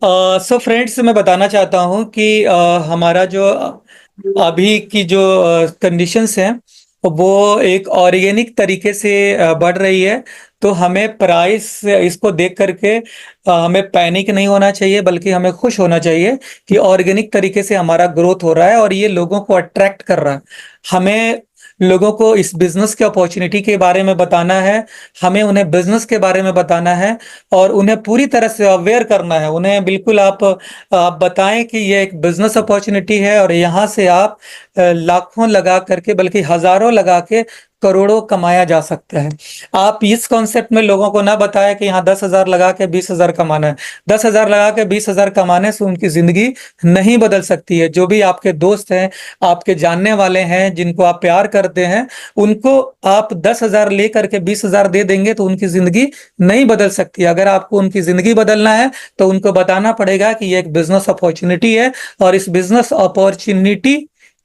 So friends, मैं बताना चाहता हूँ कि हमारा जो अभी की जो कंडीशंस हैं वो एक ऑर्गेनिक तरीके से बढ़ रही है। तो हमें प्राइस इसको देख करके हमें पैनिक नहीं होना चाहिए, बल्कि हमें खुश होना चाहिए कि ऑर्गेनिक तरीके से हमारा ग्रोथ हो रहा है और ये लोगों को अट्रैक्ट कर रहा है। हमें लोगों को इस बिजनेस के अपॉर्चुनिटी के बारे में बताना है। हमें उन्हें बिजनेस के बारे में बताना है और उन्हें पूरी तरह से अवेयर करना है। उन्हें बिल्कुल आप बताएं कि ये एक बिजनेस अपॉर्चुनिटी है और यहाँ से आप लाखों लगा करके, बल्कि हजारों लगा के करोड़ों कमाया जा सकता है। आप इस कॉन्सेप्ट में लोगों को ना बताएं कि यहाँ 10,000 लगा के 20,000 कमाना है। 10,000 लगा के 20,000 कमाने से उनकी जिंदगी नहीं बदल सकती है। जो भी आपके दोस्त हैं, आपके जानने वाले हैं, जिनको आप प्यार करते हैं, उनको आप 10,000 लेकर के 20,000 दे देंगे तो उनकी जिंदगी नहीं बदल सकती। अगर आपको उनकी जिंदगी बदलना है तो उनको बताना पड़ेगा कि ये एक बिजनेस अपॉर्चुनिटी है और इस बिजनेस अपॉर्चुनिटी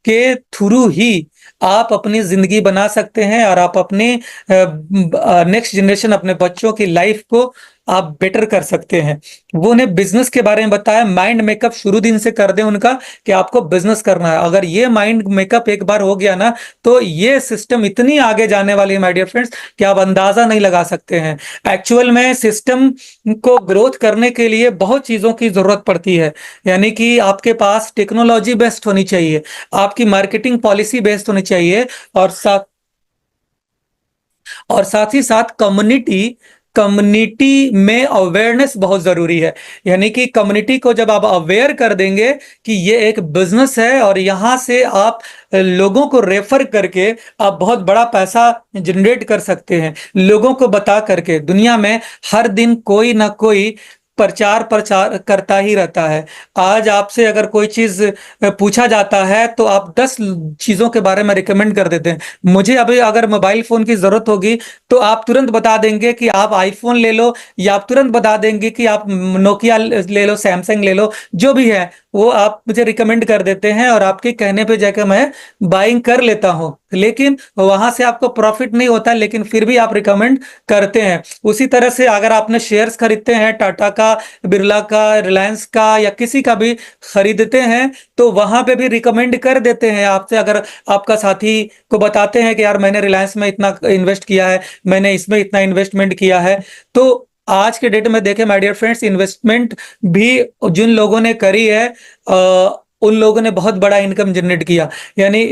के थ्रू ही आप अपनी जिंदगी बना सकते हैं और आप अपने नेक्स्ट जनरेशन, अपने बच्चों की लाइफ को आप बेटर कर सकते हैं। वो उन्हें बिजनेस के बारे में बताया, माइंड मेकअप शुरू दिन से कर दें उनका कि आपको बिजनेस करना है। अगर ये माइंड मेकअप एक बार हो गया ना, तो ये सिस्टम इतनी आगे जाने वाली है माय डियर फ्रेंड्स कि आप अंदाजा नहीं लगा सकते हैं। एक्चुअल में सिस्टम को ग्रोथ करने के लिए बहुत चीजों की जरूरत पड़ती है। यानी कि आपके पास टेक्नोलॉजी बेस्ड होनी चाहिए, आपकी मार्केटिंग पॉलिसी बेस्ड होनी चाहिए, और साथ ही साथ कम्युनिटी कम्युनिटी में अवेयरनेस बहुत जरूरी है। यानी कि कम्युनिटी को जब आप अवेयर कर देंगे कि ये एक बिजनेस है और यहां से आप लोगों को रेफर करके आप बहुत बड़ा पैसा जनरेट कर सकते हैं। लोगों को बता करके दुनिया में हर दिन कोई ना कोई प्रचार प्रचार करता ही रहता है। आज आपसे अगर कोई चीज पूछा जाता है तो आप 10 चीजों के बारे में रिकमेंड कर देते हैं। मुझे अभी अगर मोबाइल फोन की जरूरत होगी तो आप तुरंत बता देंगे कि आप आईफोन ले लो, या आप तुरंत बता देंगे कि आप नोकिया ले लो, सैमसंग ले लो। जो भी है वो आप मुझे रिकमेंड कर देते हैं और आपके कहने पे जाकर मैं बाइंग कर लेता हूं। लेकिन वहां से आपको प्रॉफिट नहीं होता, लेकिन फिर भी आप रिकमेंड करते हैं। उसी तरह से अगर आपने शेयर्स खरीदते हैं टाटा का, बिरला का, रिलायंस का या किसी का भी खरीदते हैं, तो वहां पे भी रिकमेंड कर देते हैं आपसे। अगर आपका साथी को बताते हैं कि यार मैंने रिलायंस में इतना इन्वेस्ट किया है, मैंने इसमें इतना इन्वेस्टमेंट किया है, तो आज के डेट में देखें माय डियर फ्रेंड्स, इन्वेस्टमेंट भी जिन लोगों ने करी है उन लोगों ने बहुत बड़ा इनकम जनरेट किया। यानी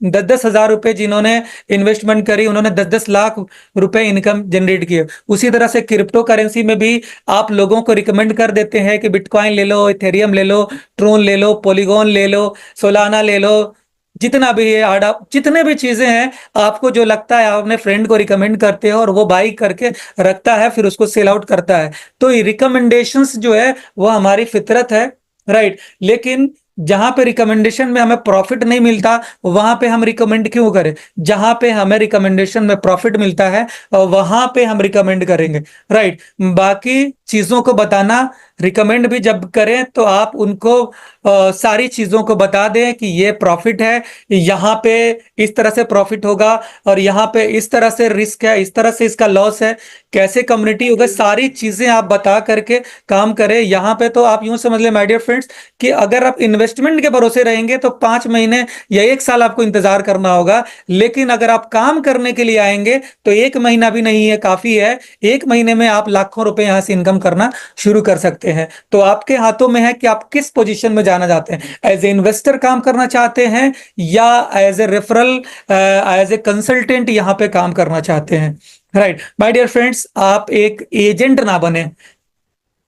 10-10 हजार रुपए जिन्होंने इन्वेस्टमेंट करी, उन्होंने 10-10 लाख रुपए इनकम जनरेट किए। उसी तरह से क्रिप्टो करेंसी में भी आप लोगों को रिकमेंड कर देते हैं कि बिटकॉइन ले लो, इथेरियम ले लो, ट्रोन ले लो, पॉलीगॉन ले लो, सोलाना ले लो, जितना भी है आडा, जितने भी चीजें हैं, आपको जो लगता है आप अपने फ्रेंड को रिकमेंड करते हो और वो बाई करके रखता है, फिर उसको सेल आउट करता है। तो ये रिकमेंडेशंस जो है वो हमारी फितरत है, राइट। लेकिन जहां पे रिकमेंडेशन में हमें प्रॉफिट नहीं मिलता, वहां पे हम रिकमेंड क्यों करें? जहां पे हमें रिकमेंडेशन में प्रॉफिट मिलता है वहां पे हम रिकमेंड करेंगे, राइट। बाकी चीजों को बताना, रिकमेंड भी जब करें तो आप उनको सारी चीजों को बता दें कि ये प्रॉफिट है, यहाँ पे इस तरह से प्रॉफिट होगा और यहाँ पे इस तरह से रिस्क है, इस तरह से इसका लॉस है, कैसे कम्युनिटी होगा, सारी चीजें आप बता करके काम करें। यहाँ पे तो आप यूं समझ ले माय डियर फ्रेंड्स कि अगर आप इन्वेस्टमेंट के भरोसे रहेंगे तो 5 महीने या 1 साल आपको इंतजार करना होगा। लेकिन अगर आप काम करने के लिए आएंगे तो 1 महीना भी नहीं है, काफी है। 1 महीने में आप लाखों रुपए यहां से इनकम करना शुरू कर सकते हैं। तो आपके हाथों में है कि आप किस पोजीशन में जाना चाहते हैं। एज ए इन्वेस्टर काम करना चाहते हैं या as a referral, as a consultant यहां पे काम करना चाहते हैं, राइट। माय डियर फ्रेंड्स, आप एक एजेंट ना बने,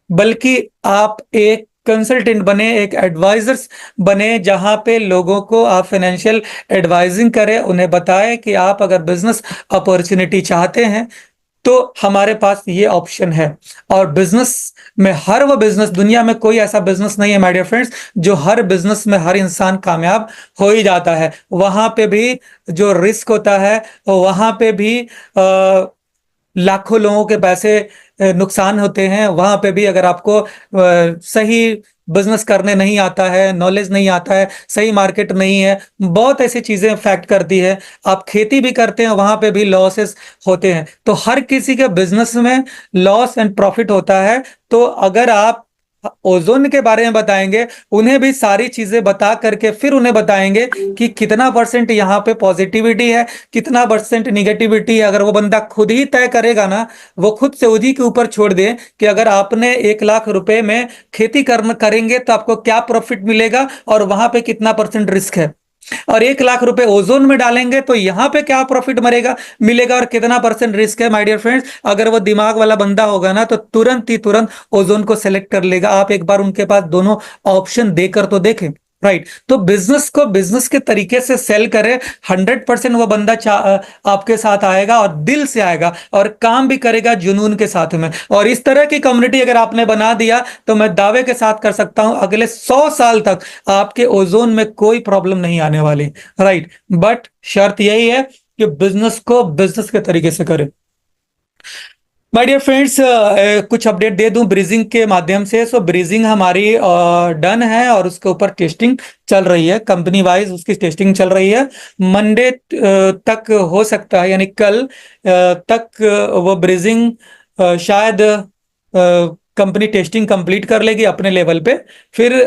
बल्कि आप एक कंसल्टेंट बने, एक एडवाइजर्स बने, जहां पे लोगों को आप फाइनेंशियल एडवाइजिंग करें, उन्हें बताएं कि आप अगर बिजनेस अपॉर्चुनिटी चाहते हैं तो हमारे पास ये ऑप्शन है। और बिजनेस में, हर वो बिजनेस, दुनिया में कोई ऐसा बिजनेस नहीं है माय डियर फ्रेंड्स जो हर बिजनेस में हर इंसान कामयाब हो ही जाता है। वहां पे भी जो रिस्क होता है, वहां पे भी लाखों लोगों के पैसे नुकसान होते हैं। वहां पे भी अगर आपको सही बिजनेस करने नहीं आता है, नॉलेज नहीं आता है, सही मार्केट नहीं है, बहुत ऐसी चीजें इफेक्ट करती है। आप खेती भी करते हैं, वहां पे भी लॉसेस होते हैं। तो हर किसी के बिजनेस में लॉस एंड प्रॉफिट होता है। तो अगर आप ओजोन के बारे में बताएंगे, उन्हें भी सारी चीजें बता करके फिर उन्हें बताएंगे कि कितना परसेंट यहाँ पे पॉजिटिविटी है, कितना परसेंट निगेटिविटी है। अगर वो बंदा खुद ही तय करेगा ना, वो खुद से उन्हीं के ऊपर छोड़ दे कि अगर आपने 1 लाख रुपए में खेती करेंगे तो आपको क्या प्रॉफिट मिलेगा और वहां पे कितना परसेंट रिस्क है, और 1 लाख रुपए ओजोन में डालेंगे तो यहां पे क्या प्रॉफिट मरेगा मिलेगा और कितना परसेंट रिस्क है। माय डियर फ्रेंड्स, अगर वो दिमाग वाला बंदा होगा ना तो तुरंत ओजोन को सेलेक्ट कर लेगा। आप एक बार उनके पास दोनों ऑप्शन देकर तो देखें। राइट, तो बिजनेस को बिजनेस के तरीके से सेल करें। 100% वो बंदा आपके साथ आएगा और दिल से आएगा और काम भी करेगा जुनून के साथ में। और इस तरह की कम्युनिटी अगर आपने बना दिया तो मैं दावे के साथ कर सकता हूं अगले 100 साल तक आपके ओजोन में कोई प्रॉब्लम नहीं आने वाली। राइट, बट शर्त यही है कि बिजनेस को बिजनेस के तरीके से करें। माय डियर फ्रेंड्स, कुछ अपडेट दे दूं ब्रीजिंग के माध्यम से। सो ब्रीजिंग हमारी डन है और उसके ऊपर टेस्टिंग चल रही है, कंपनी वाइज उसकी टेस्टिंग चल रही है। मंडे तक हो सकता है, यानी कल तक वो ब्रीजिंग शायद कंपनी टेस्टिंग कंप्लीट कर लेगी अपने लेवल पे। फिर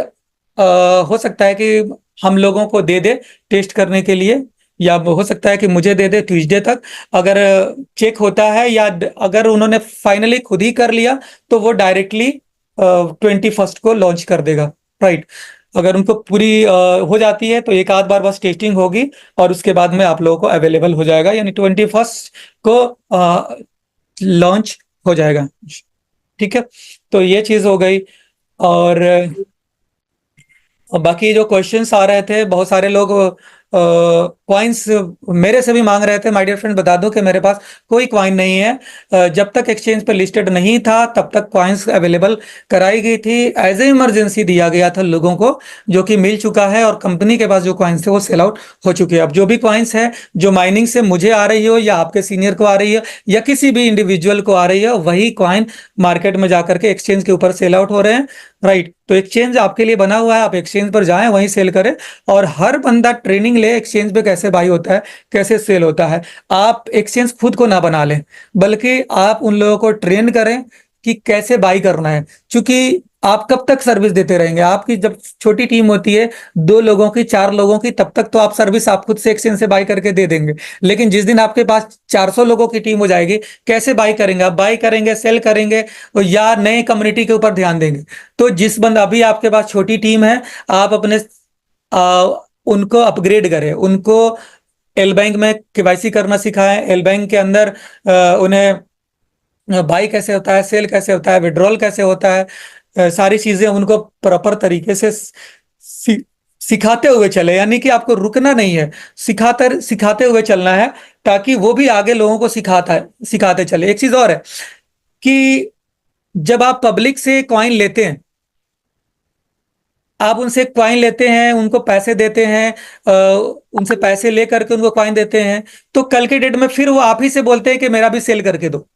हो सकता है कि हम लोगों को दे दे टेस्ट करने के लिए, या हो सकता है कि मुझे दे दे ट्यूसडे तक। अगर चेक होता है या अगर उन्होंने फाइनली खुद ही कर लिया तो वो डायरेक्टली 21 को लॉन्च कर देगा। राइट, अगर उनको पूरी हो जाती है तो एक आध बार बस टेस्टिंग होगी और उसके बाद में आप लोगों को अवेलेबल हो जाएगा, यानी 21 को लॉन्च हो जाएगा। ठीक है, तो ये चीज हो गई। और बाकी जो क्वेश्चंस आ रहे थे, बहुत सारे लोग कॉइन्स मेरे से भी मांग रहे थे। माय डियर फ्रेंड, बता दो कि मेरे पास कोई कॉइन नहीं है। जब तक एक्सचेंज पर लिस्टेड नहीं था तब तक कॉइन्स अवेलेबल कराई गई थी, एज ए इमरजेंसी दिया गया था लोगों को, जो कि मिल चुका है। और कंपनी के पास जो कॉइन्स थे वो सेल आउट हो चुके हैं। अब जो भी कॉइन्स है, जो माइनिंग से मुझे आ रही हो या आपके सीनियर को आ रही है या किसी भी इंडिविजुअल को आ रही है, वही कॉइन मार्केट में जाकर के एक्सचेंज के ऊपर सेल आउट हो रहे हैं। राइट, तो एक्सचेंज आपके लिए बना हुआ है, आप एक्सचेंज पर जाएं, वहीं सेल करें। और हर बंदा ट्रेनिंग ले एक्सचेंज पे कैसे बाई होता है, कैसे सेल होता है। आप एक्सचेंज खुद को ना बना लें, बल्कि आप उन लोगों को ट्रेन करें कि कैसे बाई करना है। क्योंकि आप कब तक सर्विस देते रहेंगे? आपकी जब छोटी टीम होती है, 2 लोगों की, 4 लोगों की, तब तक तो आप सर्विस आप खुद से एक्सचेंज से बाई करके दे देंगे। लेकिन जिस दिन आपके पास 400 लोगों की टीम हो जाएगी, कैसे बाई करेंगे? आप बाई करेंगे, सेल करेंगे या नए कम्युनिटी के ऊपर ध्यान देंगे? तो जिस बंदा अभी आपके पास छोटी टीम है, आप अपने आ, उनको अपग्रेड करें, उनको एल बैंक में केवाईसी करना सिखाएं। एल बैंक के अंदर उन्हें बाई कैसे होता है, सेल कैसे होता है, विड्रॉल कैसे होता है, सारी चीजें उनको प्रॉपर तरीके से सिखाते हुए चले। यानी कि आपको रुकना नहीं है, सिखाते सिखाते हुए चलना है, ताकि वो भी आगे लोगों को सिखाते चले। एक चीज और है कि जब आप पब्लिक से कॉइन लेते हैं, आप उनसे कॉइन लेते हैं, उनको पैसे देते हैं, उनसे पैसे लेकर के उनको कॉइन देते हैं, तो कल के डेट में फिर वो आप ही से बोलते हैं कि मेरा भी सेल करके दो।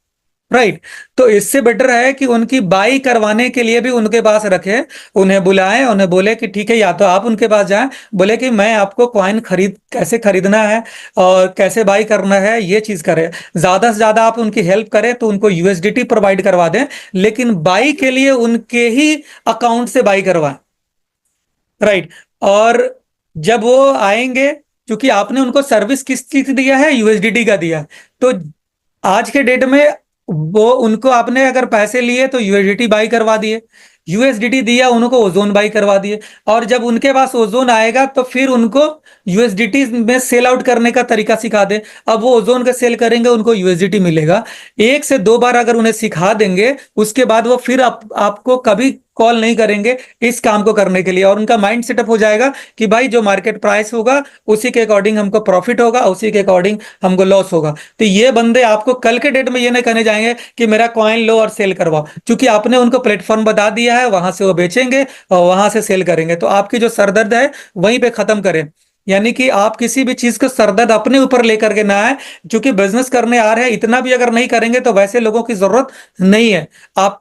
राइट, तो इससे बेटर है कि उनकी बाई करवाने के लिए भी उनके पास रखें, उन्हें बुलाएं, उन्हें बोले कि ठीक है, या तो आप उनके पास जाएं, बोले कि मैं आपको कॉइन कैसे खरीदना है और कैसे बाई करना है, ये चीज करें। ज्यादा से ज्यादा आप उनकी हेल्प करें तो उनको यूएसडीटी प्रोवाइड करवा दें, लेकिन बाई के लिए उनके ही अकाउंट से बाई करवाएं। राइट, और जब वो आएंगे, क्योंकि आपने उनको सर्विस किस चीज दिया है, यूएसडीटी का दिया है, तो आज के डेट में वो उनको आपने अगर पैसे लिए तो यूएसडीटी बाई करवा दिए, यूएसडीटी दिया उनको ओजोन बाई करवा दिए। और जब उनके पास ओजोन आएगा तो फिर उनको यूएसडीटी में सेल आउट करने का तरीका सिखा दे। अब वो ओजोन का सेल करेंगे, उनको यूएसडीटी मिलेगा। 1 से 2 बार अगर उन्हें सिखा देंगे, उसके बाद वो फिर आपको कभी कॉल नहीं करेंगे इस काम को करने के लिए। और उनका माइंड सेटअप हो जाएगा कि भाई जो मार्केट प्राइस होगा उसी के अकॉर्डिंग हमको प्रॉफिट होगा, उसी के अकॉर्डिंग हमको लॉस होगा। तो ये बंदे आपको कल के डेट में ये नहीं कहने जाएंगे कि मेरा कॉइन लो और सेल करवाओ, क्योंकि आपने उनको प्लेटफॉर्म बता दिया है, वहां से वो बेचेंगे और वहां से सेल करेंगे। तो आपकी जो सरदर्द है वहीं पे खत्म करें। यानी कि आप किसी भी चीज को सरदर्द अपने ऊपर लेकर के ना आए, क्योंकि बिजनेस करने आ रहे हैं, इतना भी अगर नहीं करेंगे तो वैसे लोगों की जरूरत नहीं है। आप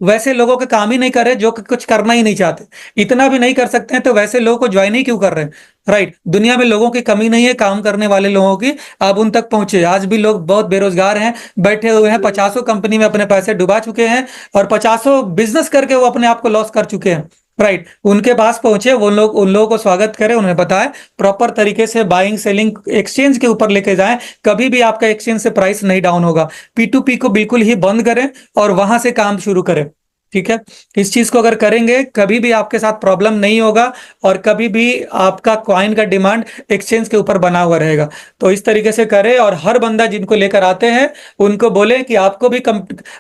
वैसे लोगों के काम ही नहीं कर रहे जो कि कुछ करना ही नहीं चाहते। इतना भी नहीं कर सकते हैं तो वैसे लोगों को ज्वाइन ही क्यों कर रहे हैं? राइट, दुनिया में लोगों की कमी नहीं है, काम करने वाले लोगों की। आप उन तक पहुंचे। आज भी लोग बहुत बेरोजगार हैं, बैठे हुए हैं, 50 कंपनी में अपने पैसे डुबा चुके हैं और 50 बिजनेस करके वो अपने आप को लॉस कर चुके हैं। राइट, उनके पास पहुंचे, वो लोग उन लोगों को स्वागत करें, उन्हें बताएं, प्रॉपर तरीके से बाइंग सेलिंग एक्सचेंज के ऊपर लेके जाएं। कभी भी आपका एक्सचेंज से प्राइस नहीं डाउन होगा। P2P को बिल्कुल ही बंद करें और वहां से काम शुरू करें। ठीक है, इस चीज को अगर करेंगे कभी भी आपके साथ प्रॉब्लम नहीं होगा और कभी भी आपका कॉइन का डिमांड एक्सचेंज के ऊपर बना हुआ रहेगा। तो इस तरीके से करें और हर बंदा जिनको लेकर आते हैं उनको बोले कि आपको भी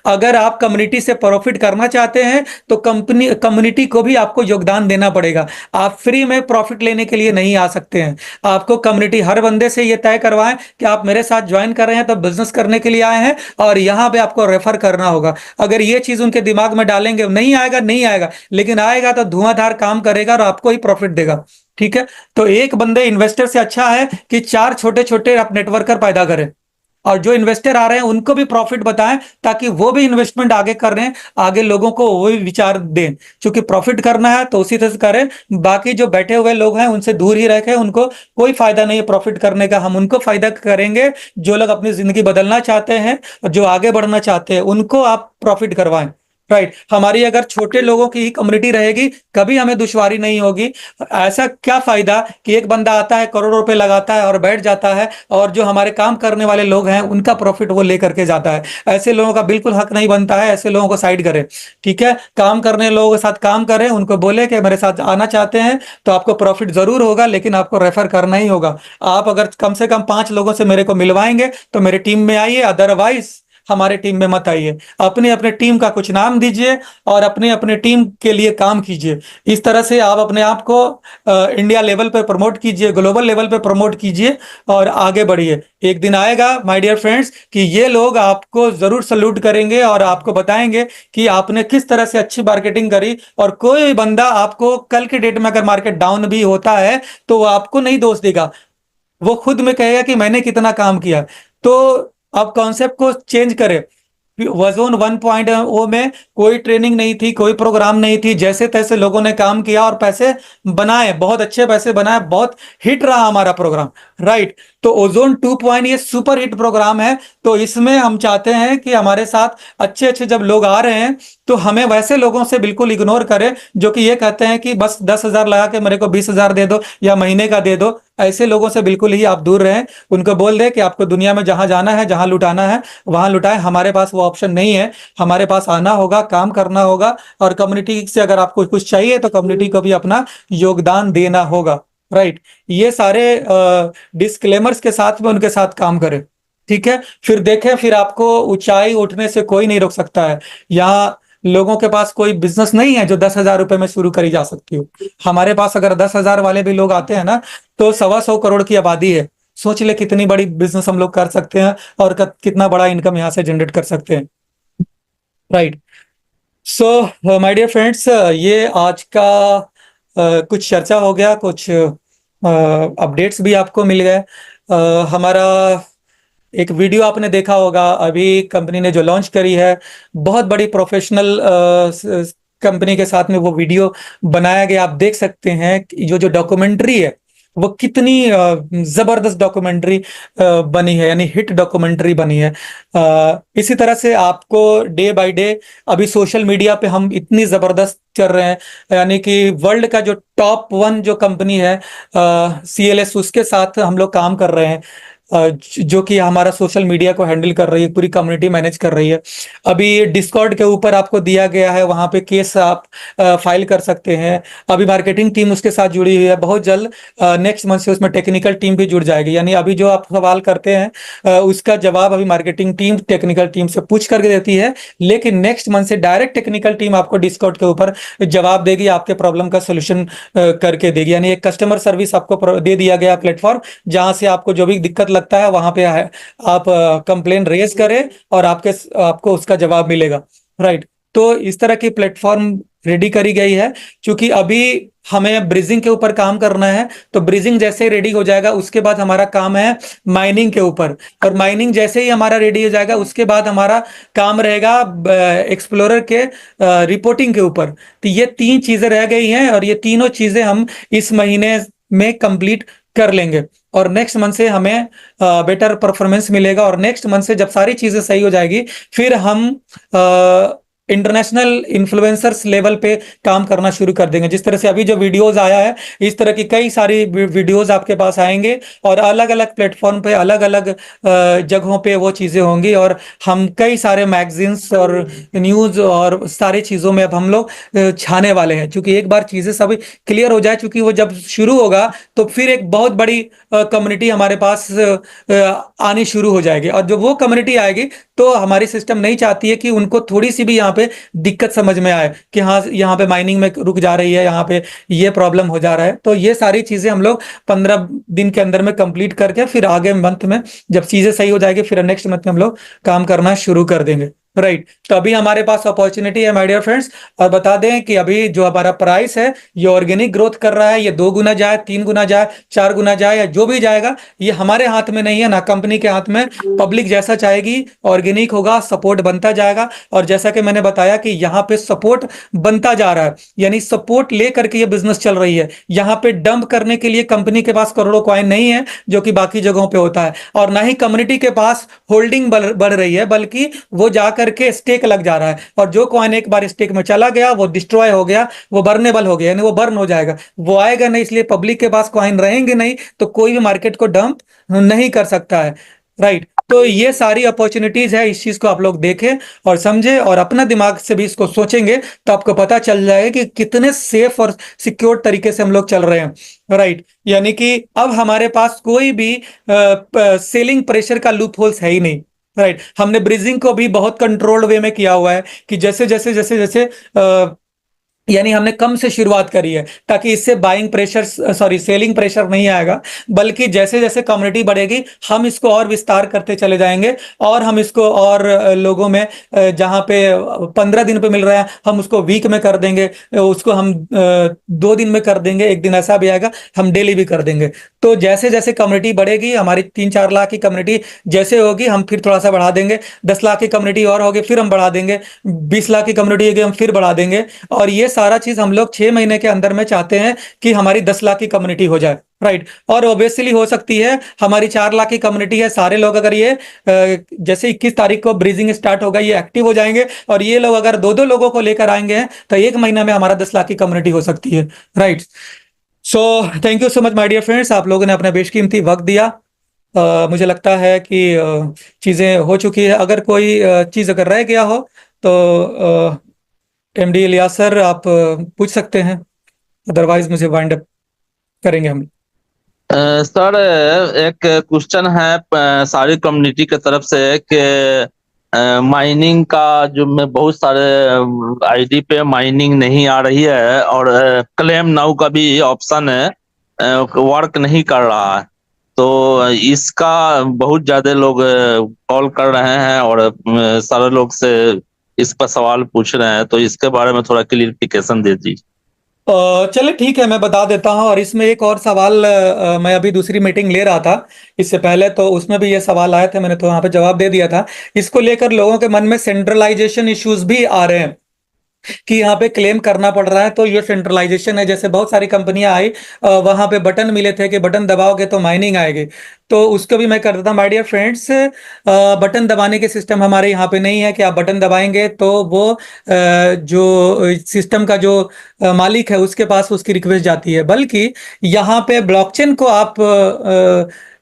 अगर आप कम्युनिटी से प्रॉफिट करना चाहते हैं तो कम्युनिटी को भी आपको योगदान देना पड़ेगा। आप फ्री में प्रॉफिट लेने के लिए नहीं आ सकते हैं। आपको कम्युनिटी हर बंदे से ये तय करवाएं कि आप मेरे साथ ज्वाइन कर रहे हैं तो बिजनेस करने के लिए आए हैं और यहां पे आपको रेफर करना होगा। अगर ये चीज उनके दिमाग में डालेंगे, नहीं आएगा नहीं आएगा, लेकिन आएगा तो धुआंधार काम करेगा और आपको ही प्रॉफिट देगा। ठीक है, तो एक बंदे इन्वेस्टर से अच्छा है कि 4 छोटे छोटे आप नेटवर्कर पैदा करें और जो इन्वेस्टर आ रहे हैं उनको भी प्रॉफिट बताएं ताकि वो भी इन्वेस्टमेंट आगे कर रहे हैं, आगे लोगों को वो भी विचार दें। क्योंकि प्रॉफिट करना है तो उसी तरह से करें। बाकी जो बैठे हुए लोग हैं उनसे दूर ही रखें, उनको कोई फायदा नहीं है प्रॉफिट करने का। हम उनको फायदा करेंगे जो लोग अपनी जिंदगी बदलना चाहते हैं और जो आगे बढ़ना चाहते हैं, उनको आप प्रॉफिट करवाएं। राइट, हमारी अगर छोटे लोगों की ही कम्युनिटी रहेगी कभी हमें दुश्वारी नहीं होगी। ऐसा क्या फायदा कि एक बंदा आता है, करोड़ों रुपए लगाता है और बैठ जाता है और जो हमारे काम करने वाले लोग हैं उनका प्रॉफिट वो लेकर के जाता है। ऐसे लोगों का बिल्कुल हक नहीं बनता है, ऐसे लोगों को साइड करें। ठीक है, काम करने लोगों के साथ काम करें, उनको बोले कि मेरे साथ आना चाहते हैं तो आपको प्रॉफिट जरूर होगा लेकिन आपको रेफर करना ही होगा। आप अगर कम से कम 5 लोगों से मेरे को मिलवाएंगे तो मेरे टीम में आइए, अदरवाइज हमारे टीम में मत आइए। अपने अपने टीम का कुछ नाम दीजिए और अपने अपने टीम के लिए काम कीजिए। इस तरह से आप अपने आप को इंडिया लेवल पे प्रमोट कीजिए, ग्लोबल लेवल पे प्रमोट कीजिए और आगे बढ़िए। एक दिन आएगा माय डियर फ्रेंड्स कि ये लोग आपको जरूर सल्यूट करेंगे और आपको बताएंगे कि आपने किस तरह से अच्छी मार्केटिंग करी। और कोई बंदा आपको कल के डेट में अगर मार्केट डाउन भी होता है तो वो आपको नहीं दोष देगा, वो खुद में कहेगा कि मैंने कितना काम किया। तो आप कॉन्सेप्ट को चेंज करें। वजोन 1.0 में कोई ट्रेनिंग नहीं थी, कोई प्रोग्राम नहीं थी, जैसे तैसे लोगों ने काम किया और पैसे बनाए, बहुत अच्छे पैसे बनाए, बहुत हिट रहा हमारा प्रोग्राम। राइट, तो ओजोन 2 ये सुपर हिट प्रोग्राम है। तो इसमें हम चाहते हैं कि हमारे साथ अच्छे अच्छे जब लोग आ रहे हैं तो हमें वैसे लोगों से बिल्कुल इग्नोर करें जो कि ये कहते हैं कि बस 10,000 लगा के मेरे को 20,000 दे दो या महीने का दे दो। ऐसे लोगों से बिल्कुल ही आप दूर रहें। उनको बोल दे कि आपको दुनिया में जहां जाना है, जहां लुटाना है वहां लुटाएं, हमारे पास वो ऑप्शन नहीं है। हमारे पास आना होगा, काम करना होगा और कम्युनिटी से अगर आपको कुछ चाहिए तो कम्युनिटी को भी अपना योगदान देना होगा। राइट, ये सारे डिस्क्लेमर्स के साथ में उनके साथ काम करें। ठीक है, फिर देखें, फिर आपको ऊंचाई उठने से कोई नहीं रोक सकता है। यहाँ लोगों के पास कोई बिजनेस नहीं है जो 10,000 रुपए में शुरू करी जा सकती हो। हमारे पास अगर 10,000 वाले भी लोग आते हैं ना तो 125 करोड़ की आबादी है। सोच ले कितनी बड़ी बिजनेस हम लोग कर सकते हैं और कितना बड़ा इनकम यहाँ से जनरेट कर सकते हैं। Right, so my dear friends, ये आज का कुछ चर्चा हो गया, कुछ अपडेट्स भी आपको मिल गए। हमारा एक वीडियो आपने देखा होगा, अभी कंपनी ने जो लॉन्च करी है, बहुत बड़ी प्रोफेशनल कंपनी के साथ में वो वीडियो बनाया गया। आप देख सकते हैं कि जो जो डॉक्यूमेंट्री है वो कितनी जबरदस्त डॉक्यूमेंट्री बनी है, यानी हिट डॉक्यूमेंट्री बनी है। इसी तरह से आपको डे बाय डे अभी सोशल मीडिया पे हम इतनी जबरदस्त चल रहे हैं, यानी कि वर्ल्ड का जो टॉप 1 जो कंपनी है CLS, उसके साथ हम लोग काम कर रहे हैं, जो कि हमारा सोशल मीडिया को हैंडल कर रही है, पूरी कम्युनिटी मैनेज कर रही है। अभी डिस्कॉर्ड के ऊपर आपको दिया गया है, वहां पे केस आप फाइल कर सकते हैं। अभी मार्केटिंग टीम उसके साथ जुड़ी हुई है, बहुत जल्द नेक्स्ट मंथ से उसमें टेक्निकल टीम भी जुड़ जाएगी। यानी अभी जो आप सवाल करते हैं उसका जवाब अभी मार्केटिंग टीम टेक्निकल टीम से पूछ करके देती है, लेकिन नेक्स्ट मंथ से डायरेक्ट टेक्निकल टीम आपको डिस्कॉर्ड के ऊपर जवाब देगी, आपके प्रॉब्लम का सोल्यूशन करके देगी। यानी एक कस्टमर सर्विस आपको दे दिया गया प्लेटफॉर्म, जहां से आपको जो भी दिक्कत लगता है वहां पे आप कंप्लेन रेज करें और आपको उसका जवाब मिलेगा। राइट, तो इस तरह की प्लेटफॉर्म रेडी करी गई है। क्योंकि अभी हमें ब्रिजिंग के ऊपर काम करना है, तो ब्रिजिंग जैसे ही रेडी हो जाएगा उसके बाद हमारा काम है माइनिंग के ऊपर, और माइनिंग जैसे ही हमारा रेडी हो जाएगा उसके बाद हमारा काम रहेगा एक्सप्लोरर के रिपोर्टिंग के ऊपर। तो ये तीन चीजें रह गई हैं, और ये तीनों चीजें हम इस महीने में कंप्लीट कर लेंगे, और नेक्स्ट मंथ से हमें बेटर परफॉर्मेंस मिलेगा। और नेक्स्ट मंथ से जब सारी चीजें सही हो जाएगी, फिर हम इंटरनेशनल इन्फ्लुएंसर्स लेवल पे काम करना शुरू कर देंगे। जिस तरह से अभी जो वीडियोस आया है, इस तरह की कई सारी वीडियोस आपके पास आएंगे, और अलग अलग प्लेटफॉर्म पे अलग अलग जगहों पे वो चीजें होंगी, और हम कई सारे मैगजीन्स और न्यूज और सारी चीजों में अब हम लोग छाने वाले हैं। क्योंकि एक बार चीजें सब क्लियर हो जाए, क्योंकि वो जब शुरू होगा तो फिर एक बहुत बड़ी कम्युनिटी हमारे पास आनी शुरू हो जाएगी, और जब वो कम्युनिटी आएगी तो हमारी सिस्टम नहीं चाहती है कि उनको थोड़ी सी भी यहाँ पे दिक्कत समझ में आए कि हाँ यहाँ पे माइनिंग में रुक जा रही है, यहाँ पे ये प्रॉब्लम हो जा रहा है। तो ये सारी चीजें हम लोग 15 दिन के अंदर में कंप्लीट करके फिर आगे मंथ में जब चीजें सही हो जाएगी, फिर नेक्स्ट मंथ में हम लोग काम करना शुरू कर देंगे। राइट, तो अभी हमारे पास अपॉर्चुनिटी है माय डियर फ्रेंड्स। और बता दें कि अभी जो हमारा प्राइस है ये ऑर्गेनिक ग्रोथ कर रहा है, ये 2 गुना जाए, 3 गुना जाए, 4 गुना जाए, या जो भी जाएगा ये हमारे हाथ में नहीं है, ना कंपनी के हाथ में। पब्लिक जैसा चाहेगी ऑर्गेनिक होगा, सपोर्ट बनता जाएगा। और जैसा कि मैंने बताया कि यहाँ पे सपोर्ट बनता जा रहा है, यानी सपोर्ट लेकर के ये बिजनेस चल रही है। यहाँ पे डंप करने के लिए कंपनी के पास करोड़ों कॉइन नहीं है जो कि बाकी जगहों पे होता है, और ना ही कम्युनिटी के पास होल्डिंग बढ़ रही है, बल्कि वो जाकर के स्टेक लग जा रहा है। और जो कॉइन एक बार स्टेक में चला गया वो डिस्ट्रॉय हो गया, वो बर्नेबल हो गया, यानी वो बर्न हो जाएगा, वो आएगा नहीं। इसलिए पब्लिक के पास कॉइन रहेंगे नहीं तो कोई भी मार्केट को डंप नहीं कर सकता है। राइट, तो ये सारी अपॉर्चुनिटीज है, इस चीज को आप लोग देखें और समझे, और अपना दिमाग से भी इसको सोचेंगे तो आपको पता चल जाएगा कि कितने सेफ और सिक्योर तरीके से हम लोग चल रहे हैं। राइट, यानी कि अब हमारे पास कोई भी सेलिंग प्रेशर का लूप होल्स है ही नहीं। राइट, हमने ब्रिजिंग को भी बहुत कंट्रोल्ड वे में किया हुआ है कि जैसे जैसे जैसे जैसे यानी हमने कम से शुरुआत करी है, ताकि इससे buying pressure, sorry selling pressure नहीं आएगा, बल्कि जैसे जैसे कम्युनिटी बढ़ेगी हम इसको और विस्तार करते चले जाएंगे, और हम इसको और लोगों में जहां पे 15 दिन पे मिल रहा है हम उसको वीक में कर देंगे, उसको हम 2 दिन में कर देंगे, एक दिन ऐसा भी आएगा हम डेली भी कर देंगे। तो जैसे जैसे कम्युनिटी बढ़ेगी, हमारी 3-4 लाख की कम्युनिटी जैसे होगी हम फिर थोड़ा सा बढ़ा देंगे, 10 लाख की कम्युनिटी और होगी फिर हम बढ़ा देंगे, 20 लाख की कम्युनिटी होगी हम फिर बढ़ा देंगे। और ये सारा चीज हम लोग 6 महीने के अंदर में चाहते हैं कि हमारी 10 लाख की कम्युनिटी हो जाए। राइट, और ऑब्वियसली हो सकती है हमारी 4 लाख की कम्युनिटी है, सारे लोग अगर ये जैसे 21 तारीख को ब्रीजिंग स्टार्ट होगा ये एक्टिव हो जाएंगे, और ये लोग अगर 2-2 लोगों को लेकर आएंगे तो 1 महीना में हमारा 10 लाख की कम्युनिटी हो सकती है। Right, so thank you so much my dear friends, आप लोगों ने अपना बेशकीमती वक्त दिया। मुझे लगता है कि चीज़ें हो चुकी है। अगर कोई चीज़ अगर रह गया हो तो एमडी इलियास सर आप पूछ सकते हैं, अदरवाइज मुझे वाइंड अप करेंगे हम। सर, एक क्वेश्चन है सारी कम्युनिटी की तरफ से कि माइनिंग का जो में बहुत सारे आईडी पे माइनिंग नहीं आ रही है, और क्लेम नाउ का भी ऑप्शन है वर्क नहीं कर रहा है। तो इसका बहुत ज्यादा लोग कॉल कर रहे हैं, और सारे लोग से इस पर सवाल पूछ रहे हैं, तो इसके बारे में थोड़ा क्लियरिफिकेशन दे दीजिए। चलिए ठीक है, मैं बता देता हूँ। और इसमें एक और सवाल, मैं अभी दूसरी मीटिंग ले रहा था इससे पहले, तो उसमें भी ये सवाल आए थे, मैंने तो वहां पे जवाब दे दिया था। इसको लेकर लोगों के मन में सेंट्रलाइजेशन इश्यूज भी आ रहे हैं कि यहाँ पे क्लेम करना पड़ रहा है, तो ये सेंट्रलाइजेशन है। जैसे बहुत सारी कंपनियां आई, वहां पे बटन मिले थे कि बटन दबाओगे तो माइनिंग आएगी, तो उसको भी मैं कर देता हूँ माय डियर फ्रेंड्स। बटन दबाने के सिस्टम हमारे यहाँ पे नहीं है कि आप बटन दबाएंगे तो वो जो सिस्टम का जो मालिक है उसके पास उसकी रिक्वेस्ट जाती है, बल्कि यहाँ पे ब्लॉकचेन को आप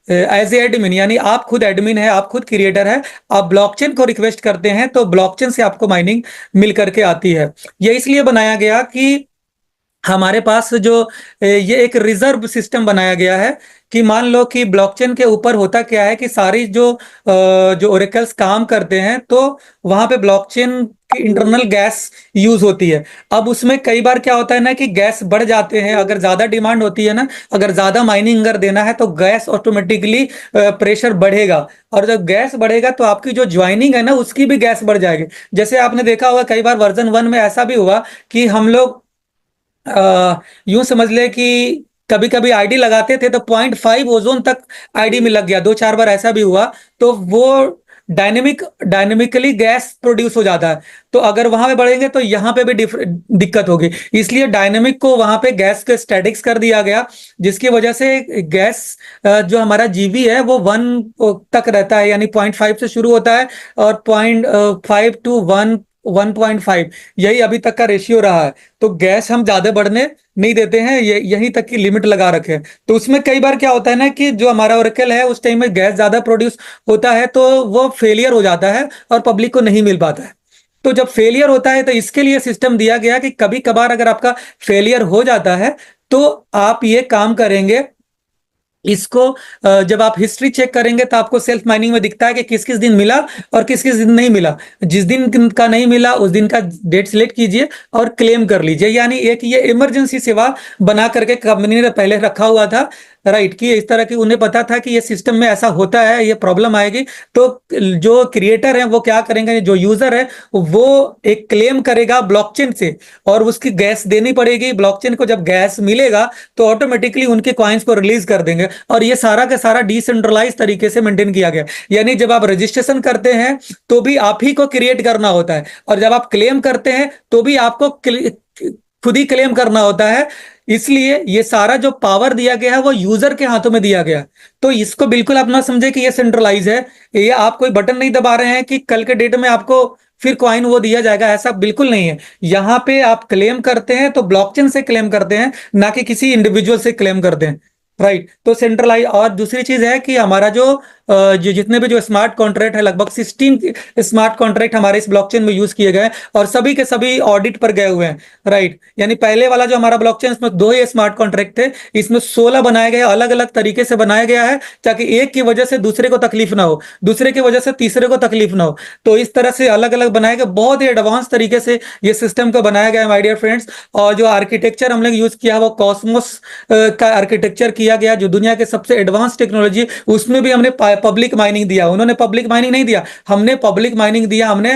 एज ए एडमिन, यानी आप खुद एडमिन है, आप खुद क्रिएटर है, आप ब्लॉकचेन को रिक्वेस्ट करते हैं तो ब्लॉकचेन से आपको माइनिंग मिल करके आती है। ये इसलिए बनाया गया कि हमारे पास जो ये एक रिजर्व सिस्टम बनाया गया है कि मान लो कि ब्लॉकचेन के ऊपर होता क्या है कि सारी जो ओरेकल्स काम करते हैं तो वहां पे ब्लॉकचेन की इंटरनल गैस यूज होती है। अब उसमें कई बार क्या होता है ना कि गैस बढ़ जाते हैं, अगर ज्यादा डिमांड होती है ना, अगर ज्यादा माइनिंग अगर देना है तो गैस ऑटोमेटिकली प्रेशर बढ़ेगा, और जब गैस बढ़ेगा तो आपकी जो ज्वाइनिंग है ना उसकी भी गैस बढ़ जाएगी। जैसे आपने देखा होगा कई बार वर्जन 1 में ऐसा भी हुआ कि हम लोग यूं समझ ले कि कभी कभी आईडी लगाते थे तो 0.5 ओजोन तक आईडी में लग गया, 2-4 बार ऐसा भी हुआ। तो वो डायनेमिकली गैस प्रोड्यूस हो जाता है। तो अगर वहां पे बढ़ेंगे तो यहाँ पे भी दिक्कत होगी। इसलिए डायनेमिक को वहां पे गैस के स्टैटिक्स कर दिया गया, जिसकी वजह से गैस जो हमारा जीवी है वो 1 तक रहता है, यानी 0.5 से शुरू होता है और 0.5 टू 1.5 यही अभी तक का रेशियो रहा है। तो गैस हम ज्यादा बढ़ने नहीं देते हैं, ये यहीं तक की लिमिट लगा रखे हैं। तो उसमें कई बार क्या होता है ना कि जो हमारा ओरेकल है उस टाइम में गैस ज्यादा प्रोड्यूस होता है तो वो फेलियर हो जाता है और पब्लिक को नहीं मिल पाता है। तो जब फेलियर होता है तो इसके लिए सिस्टम दिया गया कि कभी कभार अगर आपका फेलियर हो जाता है तो आप ये काम करेंगे, इसको जब आप हिस्ट्री चेक करेंगे तो आपको सेल्फ माइनिंग में दिखता है कि किस किस दिन मिला और किस किस दिन नहीं मिला। जिस दिन का नहीं मिला उस दिन का डेट सिलेक्ट कीजिए और क्लेम कर लीजिए। यानी एक ये इमरजेंसी सेवा बना करके कंपनी ने पहले रखा हुआ था, राइट, कि इस तरह की उन्हें पता था कि ये सिस्टम में ऐसा होता है, ये प्रॉब्लम आएगी। तो जो क्रिएटर है वो क्या करेंगे, जो यूजर है वो एक क्लेम करेगा ब्लॉकचेन से और उसकी गैस देनी पड़ेगी। ब्लॉकचेन को जब गैस मिलेगा तो ऑटोमेटिकली उनके कॉइन्स को रिलीज कर देंगे, और ये सारा का सारा डिसेंट्रलाइज तरीके से मेंटेन किया गया। यानी जब आप रजिस्ट्रेशन करते हैं तो भी आप ही को क्रिएट करना होता है, और जब आप क्लेम करते हैं तो भी आपको खुद ही क्लेम करना होता है। इसलिए ये सारा जो पावर दिया गया है वो यूजर के हाथों में दिया गया है। तो इसको बिल्कुल आप ना समझे कि ये सेंट्रलाइज है, ये आप कोई बटन नहीं दबा रहे हैं कि कल के डेट में आपको फिर कॉइन वो दिया जाएगा, ऐसा बिल्कुल नहीं है। यहाँ पे आप क्लेम करते हैं तो ब्लॉकचेन से क्लेम करते हैं, ना कि किसी इंडिविजुअल से क्लेम करते हैं, राइट। तो सेंट्रलाइज। और दूसरी चीज है कि हमारा जो जितने भी जो स्मार्ट कॉन्ट्रैक्ट है, लगभग 16 स्मार्ट कॉन्ट्रैक्ट हमारे इस ब्लॉकचेन में यूज किए गए हैं, और सभी के सभी ऑडिट पर गए हुए हैं, राइट। यानी पहले वाला जो हमारा ब्लॉकचेन इसमें 2 ही स्मार्ट कॉन्ट्रैक्ट थे, इसमें 16 बनाए गए, अलग अलग तरीके से बनाया गया है ताकि एक की वजह से दूसरे को तकलीफ ना हो, दूसरे की वजह से तीसरे को तकलीफ ना हो। तो इस तरह से अलग अलग बनाए गए, बहुत ही एडवांस तरीके से ये सिस्टम को बनाया गया है माय डियर फ्रेंड्स। और जो आर्किटेक्चर हम लोग यूज किया वो कॉस्मोस का आर्किटेक्चर किया गया, जो दुनिया के सबसे एडवांस टेक्नोलॉजी। उसमें भी हमने पब्लिक माइनिंग दिया, उन्होंने पब्लिक माइनिंग नहीं दिया, हमने पब्लिक माइनिंग दिया। हमने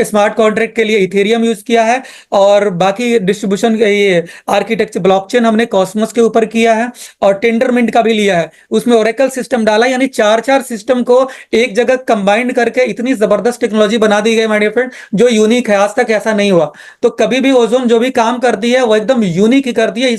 स्मार्ट कॉन्ट्रैक्ट के लिए इथेरियम यूज किया है, और बाकी डिस्ट्रीब्यूशन ये आर्किटेक्चर ब्लॉकचेन हमने कॉस्मोस के ऊपर किया है, और टेंडरमिंट का भी लिया है। उसमें ओरेकल सिस्टम डाला, यानी 4 सिस्टम को एक जगह कंबाइंड करके इतनी जबरदस्त टेक्नोलॉजी बना दी गई माय डियर फ्रेंड, जो यूनिक है, आज तक ऐसा नहीं हुआ। तो कभी भी ओजोन जो भी काम करती है वो एकदम यूनिक ही करती है।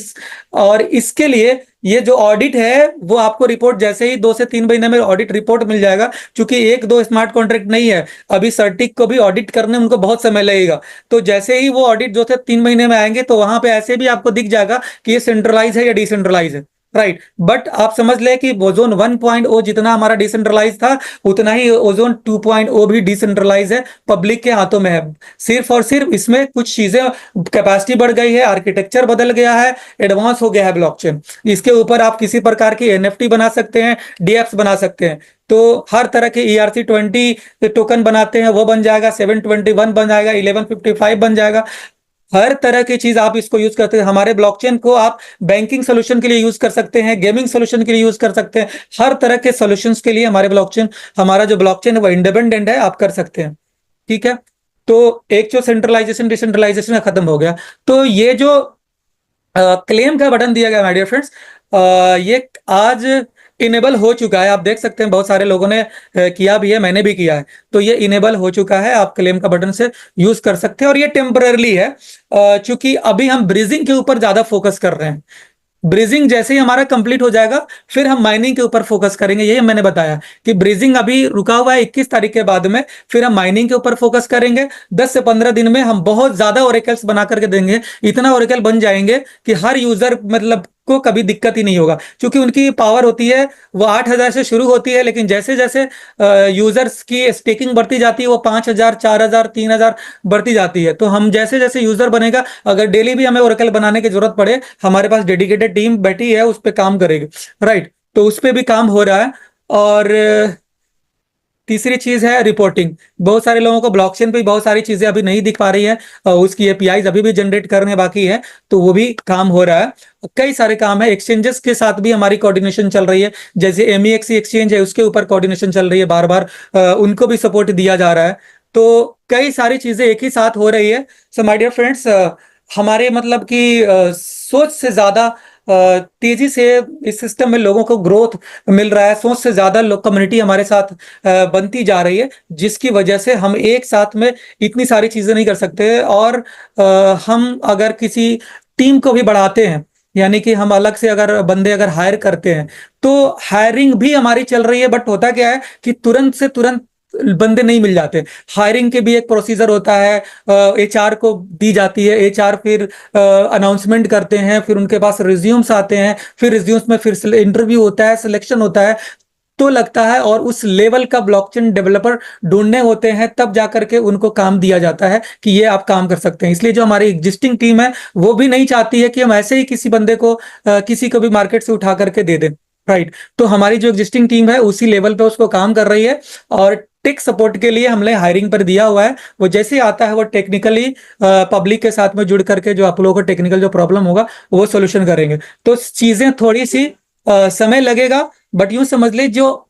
और इसके लिए ये जो ऑडिट है वो आपको रिपोर्ट जैसे ही 2 से 3 महीने में ऑडिट रिपोर्ट मिल जाएगा, क्योंकि 1-2 स्मार्ट कॉन्ट्रैक्ट नहीं है, अभी सर्टिक को भी ऑडिट करने में उनको बहुत समय लगेगा। तो जैसे ही वो ऑडिट जो थे 3 महीने में आएंगे तो वहां पे ऐसे भी आपको दिख जाएगा कि ये सेंट्रलाइज है या डिसेंट्रलाइज है, राइट। बट आप समझ ले कि ओजोन 1.0 जितना हमारा डिसेंट्रलाइज था, उतना ही ओजोन 2.0 भी डिसेंट्रलाइज है, पब्लिक के हाथों में है। सिर्फ और सिर्फ इसमें कुछ चीजें, कैपेसिटी बढ़ गई है, आर्किटेक्चर बदल गया है, एडवांस हो गया है ब्लॉकचेन। इसके ऊपर आप किसी प्रकार की एनएफटी बना सकते हैं, डीएप्स बना सकते हैं। तो हर तरह के ERC20 टोकन बनाते हैं वो बन जाएगा, 721 बन जाएगा, 1155 बन जाएगा। हर तरह की चीज आप इसको यूज करते हैं। हमारे ब्लॉकचेन को आप बैंकिंग सोल्यूशन के लिए यूज कर सकते हैं, गेमिंग सोल्यूशन के लिए यूज कर सकते हैं, हर तरह के सोल्यूशंस के लिए हमारा जो ब्लॉकचेन है वो इंडिपेंडेंट है, आप कर सकते हैं, ठीक है। तो एक जो सेंट्रलाइजेशन डिसेंट्रलाइजेशन खत्म हो गया, तो ये जो क्लेम का बटन दिया गया माय डियर फ्रेंड्स, ये आज इनेबल हो चुका है। आप देख सकते हैं बहुत सारे लोगों ने किया भी है, मैंने भी किया है। तो ये इनेबल हो चुका है, आप क्लेम का बटन से यूज कर सकते हैं, और ये टेम्पररली है, क्योंकि अभी हम ब्रीजिंग के ऊपर ज्यादा फोकस कर रहे हैं। ब्रीजिंग जैसे ही हमारा कंप्लीट हो जाएगा फिर हम माइनिंग के ऊपर फोकस करेंगे। यही मैंने बताया कि ब्रीजिंग अभी रुका हुआ है 21 तारीख के बाद में, फिर हम माइनिंग के ऊपर फोकस करेंगे। 10 से 15 दिन में हम बहुत ज्यादा ओरेकल्स बना करके देंगे, इतना ओरेकल बन जाएंगे कि हर यूजर मतलब उसको कभी दिक्कत ही नहीं होगा, क्योंकि उनकी पावर होती है वो 8,000 से शुरू होती है, लेकिन जैसे जैसे यूजर्स की स्टेकिंग बढ़ती जाती है वो 5,000, 4,000, 3,000 बढ़ती जाती है। तो हम जैसे जैसे यूजर बनेगा, अगर डेली भी हमें ओरेकल बनाने की जरूरत पड़े, हमारे पास डेडिकेटेड टीम बैठी है, उस पर काम करेगी, राइट। तो उस पर भी काम हो रहा है। और तीसरी चीज है रिपोर्टिंग। बहुत सारे लोगों को ब्लॉकचेन पे बहुत सारी चीजें अभी नहीं दिख पा रही है, उसकी एपीआईज अभी भी जनरेट करने बाकी है, तो वो भी काम हो रहा है। कई सारे काम है, एक्सचेंजेस के साथ भी हमारी कोऑर्डिनेशन चल रही है, जैसे एमईएक्स एक्सचेंज है उसके ऊपर कोऑर्डिनेशन चल रही है, बार बार उनको भी सपोर्ट दिया जा रहा है। तो कई सारी चीजें एक ही साथ हो रही है। सो माय डियर फ्रेंड्स, हमारे मतलब कि सोच से ज्यादा तेजी से इस सिस्टम में लोगों को ग्रोथ मिल रहा है, सोच से ज्यादा लोग कम्युनिटी हमारे साथ बनती जा रही है, जिसकी वजह से हम एक साथ में इतनी सारी चीजें नहीं कर सकते। और हम अगर किसी टीम को भी बढ़ाते हैं, यानी कि हम अलग से अगर बंदे अगर हायर करते हैं, तो हायरिंग भी हमारी चल रही है, बट होता क्या है कि तुरंत से तुरंत बंदे नहीं मिल जाते। हायरिंग के भी एक प्रोसीजर होता है, एचआर को दी जाती है, एचआर फिर अनाउंसमेंट करते हैं, फिर उनके पास रिज्यूम्स आते हैं, फिर रिज्यूम्स में फिर इंटरव्यू होता है, सिलेक्शन होता है, तो लगता है, और उस लेवल का ब्लॉकचेन डेवलपर ढूंढने होते हैं, तब जाकर के उनको काम दिया जाता है कि ये आप काम कर सकते हैं। इसलिए जो हमारी एग्जिस्टिंग टीम है वो भी नहीं चाहती है कि हम ऐसे ही किसी बंदे को किसी को भी मार्केट से उठा करके दे दें, राइट। तो हमारी जो एग्जिस्टिंग टीम है उसी लेवल पे उसको काम कर रही है, और टेक सपोर्ट के लिए हमने हायरिंग पर दिया हुआ है। वो जैसे आता है वो टेक्निकली पब्लिक के साथ में जुड़ करके जो आप लोगों को टेक्निकल जो प्रॉब्लम होगा वो सोल्यूशन करेंगे। तो चीजें थोड़ी सी समय लगेगा, बट यूं समझ लीजिए जो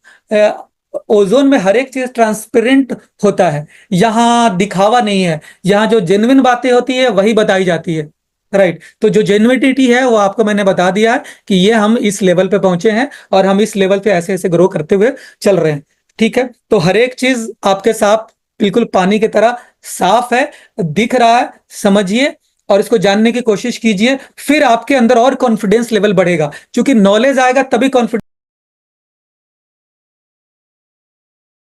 ओजोन में हर एक चीज ट्रांसपेरेंट होता है, यहाँ दिखावा नहीं है, यहाँ जो जेन्युइन बातें होती है वही बताई जाती है, राइट। तो जो जेन्युइनिटी है वो आपको मैंने बता दिया है कि ये हम इस लेवल पे पहुंचे हैं, और हम इस लेवल पे ऐसे ऐसे ग्रो करते हुए चल रहे हैं, ठीक है। तो हर एक चीज आपके साथ बिल्कुल पानी की तरह साफ है, दिख रहा है, समझिए और इसको जानने की कोशिश कीजिए, फिर आपके अंदर और कॉन्फिडेंस लेवल बढ़ेगा, क्योंकि नॉलेज आएगा तभी कॉन्फिडेंस